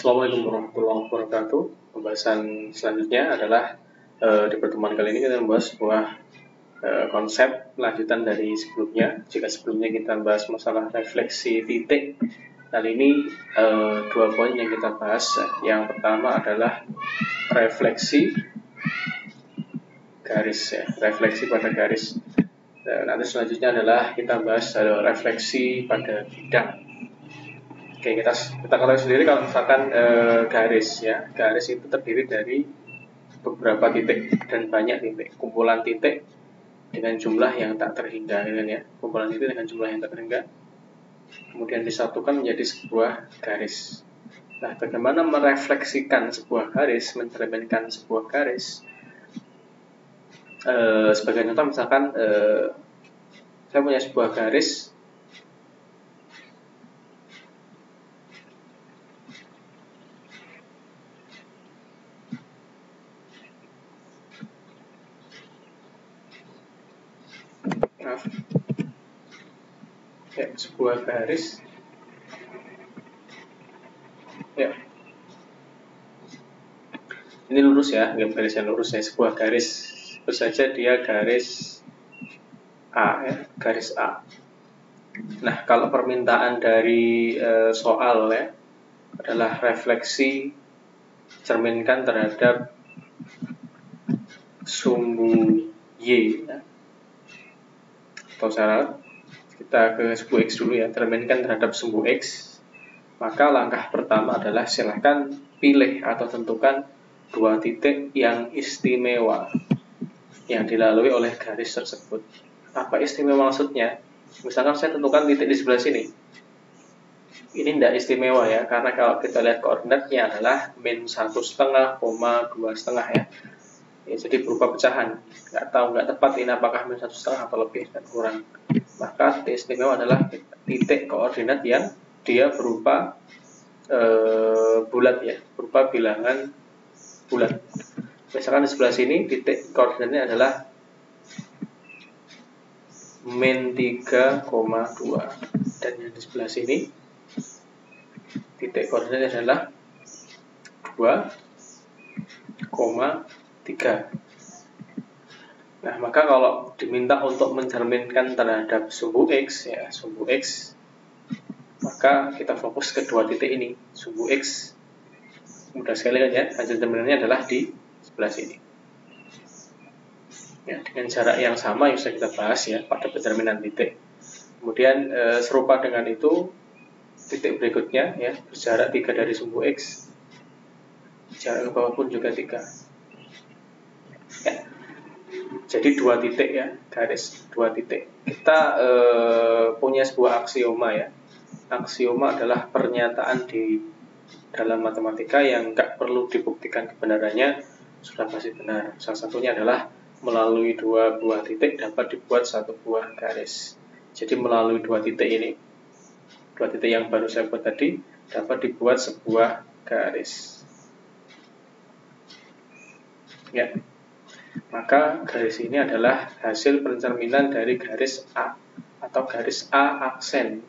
Assalamualaikum warahmatullahi wabarakatuh. Pembahasan selanjutnya adalah di pertemuan kali ini kita membahas sebuah konsep lanjutan dari sebelumnya. Jika sebelumnya kita bahas masalah refleksi titik, kali ini dua poin yang kita bahas. Yang pertama adalah refleksi garis, refleksi pada garis. Nanti selanjutnya adalah kita bahas refleksi pada bidang. Oke, kita ketahui sendiri kalau misalkan garis itu terdiri dari beberapa titik dan banyak titik, kumpulan titik dengan jumlah yang tak terhingga, kumpulan titik dengan jumlah yang tak terhingga, kemudian disatukan menjadi sebuah garis. Nah, bagaimana merefleksikan sebuah garis, mencerminkan sebuah garis? Sebagai contoh, misalkan saya punya sebuah garis. Sebuah garis ini lurus garis yang lurus sebuah garis saja dia garis A garis A. Nah, kalau permintaan dari soal adalah refleksi cerminkan terhadap sumbu Y atau syarat kita ke sumbu X dulu cerminkan terhadap sumbu X, maka langkah pertama adalah silahkan pilih atau tentukan dua titik yang istimewa yang dilalui oleh garis tersebut. Apa istimewa maksudnya? Misalkan saya tentukan titik di sebelah sini, ini tidak istimewa karena kalau kita lihat koordinatnya adalah -1,5, 2,5 jadi berupa pecahan, nggak tepat ini apakah -1,5 atau lebih dan kurang. Maka titik istimewa adalah titik koordinat yang dia berupa bulat berupa bilangan bulat. Misalkan di sebelah sini titik koordinatnya adalah -3,2 dan yang di sebelah sini titik koordinatnya adalah 2,3. Nah, maka kalau diminta untuk mencerminkan terhadap sumbu X maka kita fokus ke dua titik ini. Sumbu X mudah sekali hasil cerminannya adalah di sebelah sini. Dengan jarak yang sama yang sudah kita bahas pada pencerminan titik. Kemudian serupa dengan itu titik berikutnya berjarak 3 dari sumbu X, jarak ke bawah pun juga 3. Jadi dua titik garis dua titik. Kita punya sebuah aksioma Aksioma adalah pernyataan di dalam matematika yang nggak perlu dibuktikan kebenarannya, sudah pasti benar. Salah satunya adalah melalui dua buah titik dapat dibuat satu buah garis. Jadi melalui dua titik ini, dua titik yang baru saya buat tadi, dapat dibuat sebuah garis. Maka garis ini adalah hasil pencerminan dari garis A atau garis A aksen.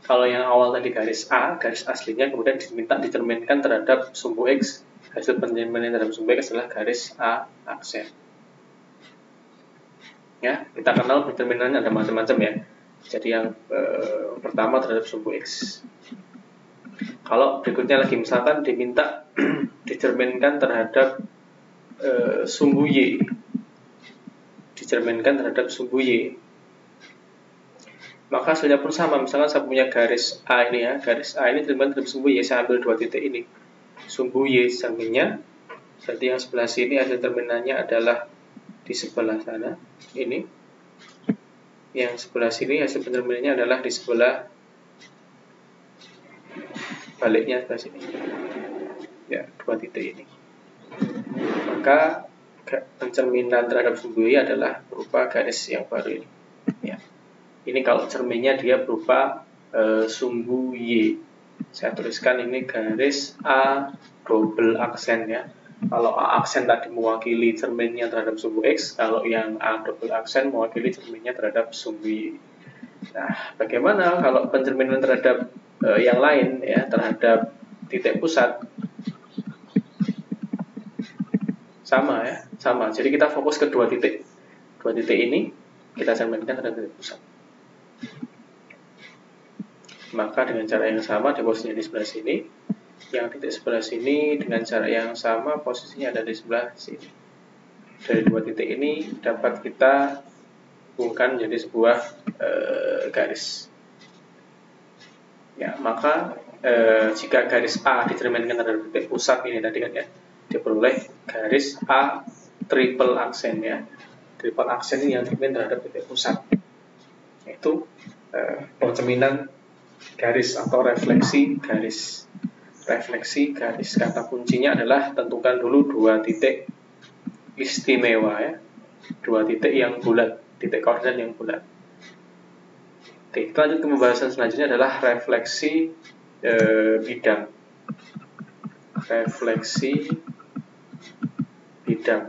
Kalau yang awal tadi garis A, garis aslinya kemudian diminta dicerminkan terhadap sumbu X. Hasil pencerminan terhadap sumbu X adalah garis A aksen. Kita kenal pencerminannya ada macam-macam Jadi yang pertama terhadap sumbu X. Kalau berikutnya lagi misalkan diminta dicerminkan terhadap sumbu Y, dicerminkan terhadap sumbu Y, maka hasilnya pun sama. Misalkan saya punya garis A ini garis A ini dicerminkan terhadap sumbu Y, saya ambil dua titik ini, sumbu Y cerminnya, berarti yang sebelah sini hasil cerminannya adalah di sebelah sana ini, yang sebelah sini hasil pencerminannya adalah di sebelah baliknya sebelah sini dua titik ini. Maka pencerminan terhadap sumbu Y adalah berupa garis yang baru ini. Ini kalau cerminnya dia berupa sumbu Y. Saya tuliskan ini garis A double aksen Kalau A aksen tadi mewakili cerminnya terhadap sumbu X, kalau yang A double aksen mewakili cerminnya terhadap sumbu Y. Nah, bagaimana kalau pencerminan terhadap yang lain terhadap titik pusat sama ya, sama. Jadi kita fokus ke dua titik ini kita cerminkan terhadap titik pusat. Maka dengan cara yang sama di posisinya di sebelah sini, yang titik sebelah sini dengan cara yang sama posisinya ada di sebelah sini. Dari dua titik ini dapat kita hubungkan menjadi sebuah garis. Ya, maka jika garis A dicerminkan terhadap titik pusat ini tadi kan ya, diperoleh garis A triple aksen ya. Triple aksen ini yang cermin terhadap titik pusat. Yaitu pencerminan garis atau refleksi garis. Refleksi garis, kata kuncinya adalah tentukan dulu dua titik istimewa ya, dua titik yang bulat, titik koordinat yang bulat. Oke, kita lanjut ke pembahasan selanjutnya adalah refleksi bidang. Refleksi bidang.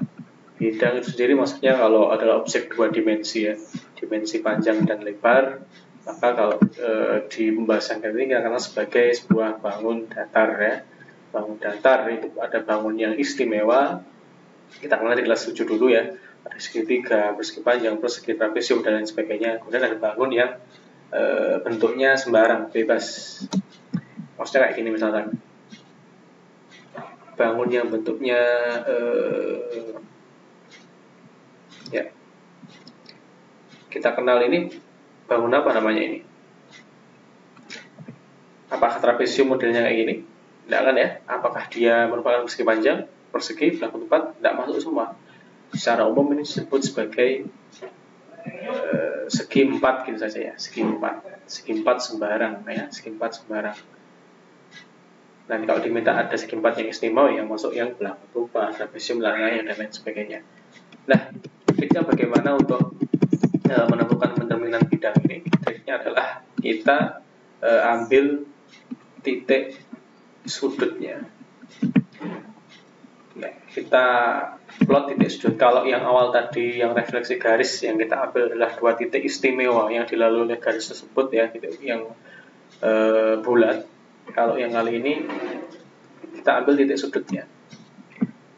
Bidang itu sendiri maksudnya kalau adalah objek dua dimensi ya, dimensi panjang dan lebar. Maka kalau di pembahasan ini kita kenal sebagai sebuah bangun datar ya. Bangun datar itu ada bangun yang istimewa. Kita kenal di kelas 7 dulu ya. Ada segitiga, persegi panjang, persegi trapesium dan lain sebagainya. Kemudian ada bangun yang bentuknya sembarang, bebas. Maksudnya kayak gini misalkan. Bangun yang bentuknya ya. Kita kenal ini bangun apa namanya ini? Apakah trapesium modelnya kayak gini? Tidak kan ya? Apakah dia merupakan persegi panjang, persegi, belakang tempat? Tidak masuk semua. Secara umum ini disebut sebagai segi empat gitu saja ya, segi empat sembarang ya, segi empat sembarang. Nanti kalau diminta ada segi empat yang istimewa yang masuk yang belakang tempat, trapesium, dan lain sebagainya. Nah, triknya bagaimana untuk menentukan pencerminan bidang ini? Triknya adalah kita ambil titik sudutnya. Nah, kita plot titik sudut. Kalau yang awal tadi yang refleksi garis yang kita ambil adalah dua titik istimewa yang dilalui oleh garis tersebut ya, titik yang bulat. Kalau yang kali ini kita ambil titik sudutnya.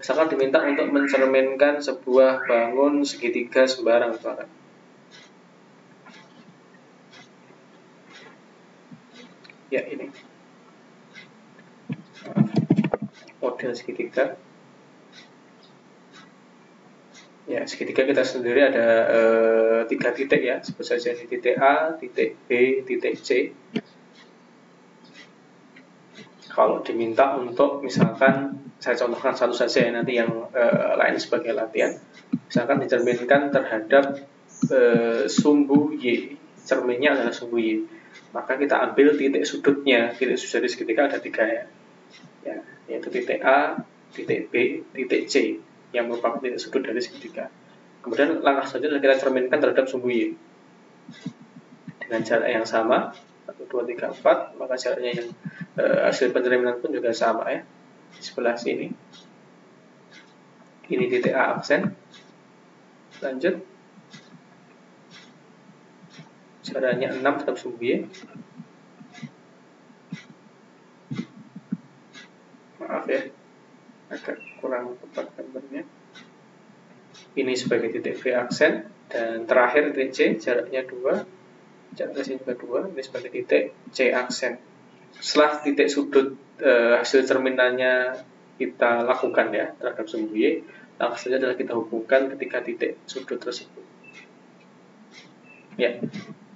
Misalkan diminta untuk mencerminkan sebuah bangun segitiga sembarang misalkan. Ya ini model segitiga. Ya segitiga kita sendiri ada 3 titik ya, sebut saja ini titik A, titik B, titik C. Kalau diminta untuk misalkan saya contohkan satu saja ya, nanti yang lain sebagai latihan. Misalkan dicerminkan terhadap sumbu Y, cerminnya adalah sumbu Y. Maka kita ambil titik sudutnya. Titik sudut dari segitiga ada 3 ya, yaitu titik A, titik B, titik C yang merupakan titik sudut dari segitiga. Kemudian langkah selanjutnya kita cerminkan terhadap sumbu Y dengan jarak yang sama 1, 2, 3, 4. Maka jaraknya yang hasil pencerminan pun juga sama ya, di sebelah sini. Ini titik A aksen. Lanjut, jaraknya 6 terhadap sumbu Y. Maaf ya, agak kurang tepat gambarnya. Ini sebagai titik V aksen. Dan terakhir titik C, jaraknya 2. Jaraknya sini juga 2. Ini sebagai titik C aksen. Setelah titik sudut hasil cerminannya kita lakukan ya terhadap sumbu Y, langkah selanjutnya adalah kita hubungkan ketiga titik sudut tersebut. Ya,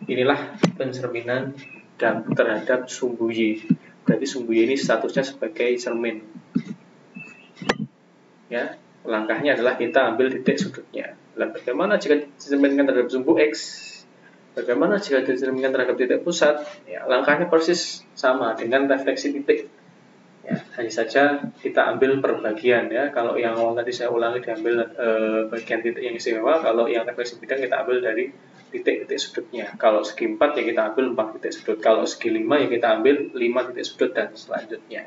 inilah pencerminan terhadap sumbu Y. Berarti sumbu Y ini statusnya sebagai cermin. Ya, langkahnya adalah kita ambil titik sudutnya. Lalu bagaimana jika dicerminkan terhadap sumbu X? Bagaimana jika dicerminkan terhadap titik pusat? Ya, langkahnya persis sama dengan refleksi titik. Ya, hanya saja kita ambil perbagian ya. Kalau yang awal tadi saya ulangi diambil bagian titik yang istimewa. Kalau yang refleksi bidang kita ambil dari titik-titik sudutnya. Kalau segi 4 ya kita ambil 4 titik sudut. Kalau segi 5 ya kita ambil 5 titik sudut dan selanjutnya.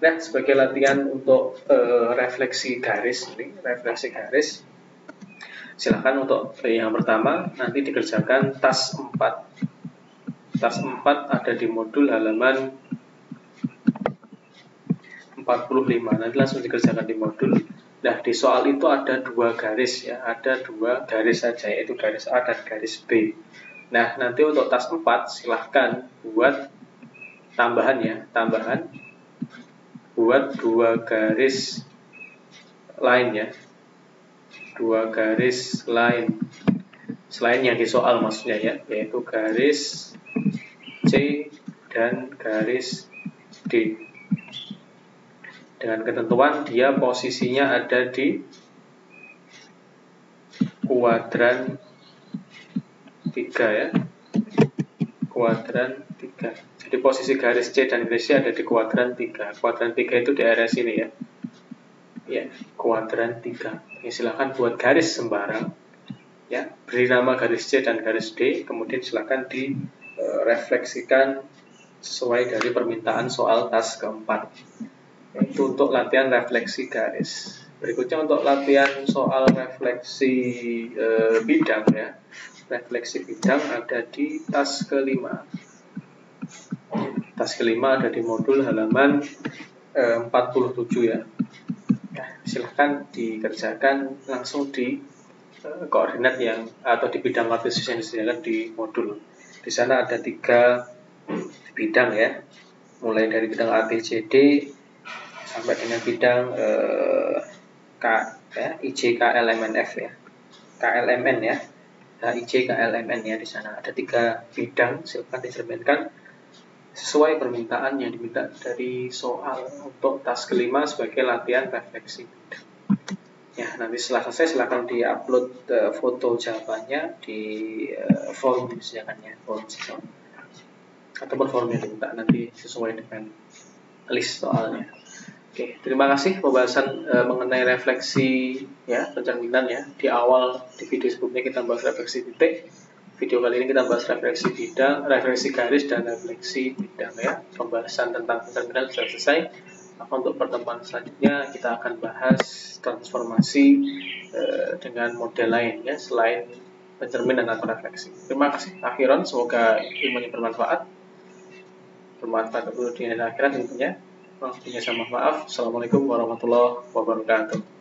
Nah, sebagai latihan untuk refleksi garis ini, refleksi garis, silakan untuk yang pertama nanti dikerjakan tas 4. Tas 4 ada di modul halaman 45. Nanti langsung dikerjakan di modul. Nah, di soal itu ada 2 garis ya, ada 2 garis saja, yaitu garis A dan garis B. Nah, nanti untuk tas 4 silahkan buat tambahan ya, buat 2 garis lain ya, 2 garis lain selain yang di soal maksudnya ya, yaitu garis C dan garis D. Dengan ketentuan dia posisinya ada di kuadran 3 ya. Kuadran 3. Jadi posisi garis C dan garis C ada di kuadran 3. Kuadran 3 itu di area sini ya. Ya, kuadran 3. Ini silahkan buat garis sembarang. Ya, beri nama garis C dan garis D, kemudian silahkan direfleksikan sesuai dari permintaan soal tas keempat. Itu untuk latihan refleksi garis. Berikutnya untuk latihan soal refleksi bidang ya. Refleksi bidang ada di tas kelima. Tas kelima ada di modul halaman 47 ya. Nah, silahkan dikerjakan langsung di koordinat yang atau di bidang latih yang disediakan di modul. Di sana ada 3 bidang ya. Mulai dari bidang ABCD sampai dengan bidang IJ, KLMN, F ya. KLMN ya. Nah, IJ, KLMN ya, di sana ada 3 bidang, silakan dicerminkan sesuai permintaan yang diminta dari soal untuk tas kelima sebagai latihan refleksi bidang. Ya, nanti setelah selesai silakan diupload foto jawabannya di form disediakannya, form siswa ataupun form yang diminta nanti sesuai dengan list soalnya. Oke, terima kasih pembahasan mengenai refleksi ya, pencerminan ya. Di awal di video sebelumnya kita bahas refleksi titik. Video kali ini kita bahas refleksi bidang, refleksi garis dan refleksi bidang ya. Pembahasan tentang pencerminan sudah selesai. Untuk pertemuan selanjutnya kita akan bahas transformasi dengan model lain ya, selain pencerminan atau refleksi. Terima kasih. Akhiran, semoga ilmunya bermanfaat untuk dunia dan akhirat tentunya. Waktunya sama maaf. Assalamualaikum warahmatullahi wabarakatuh.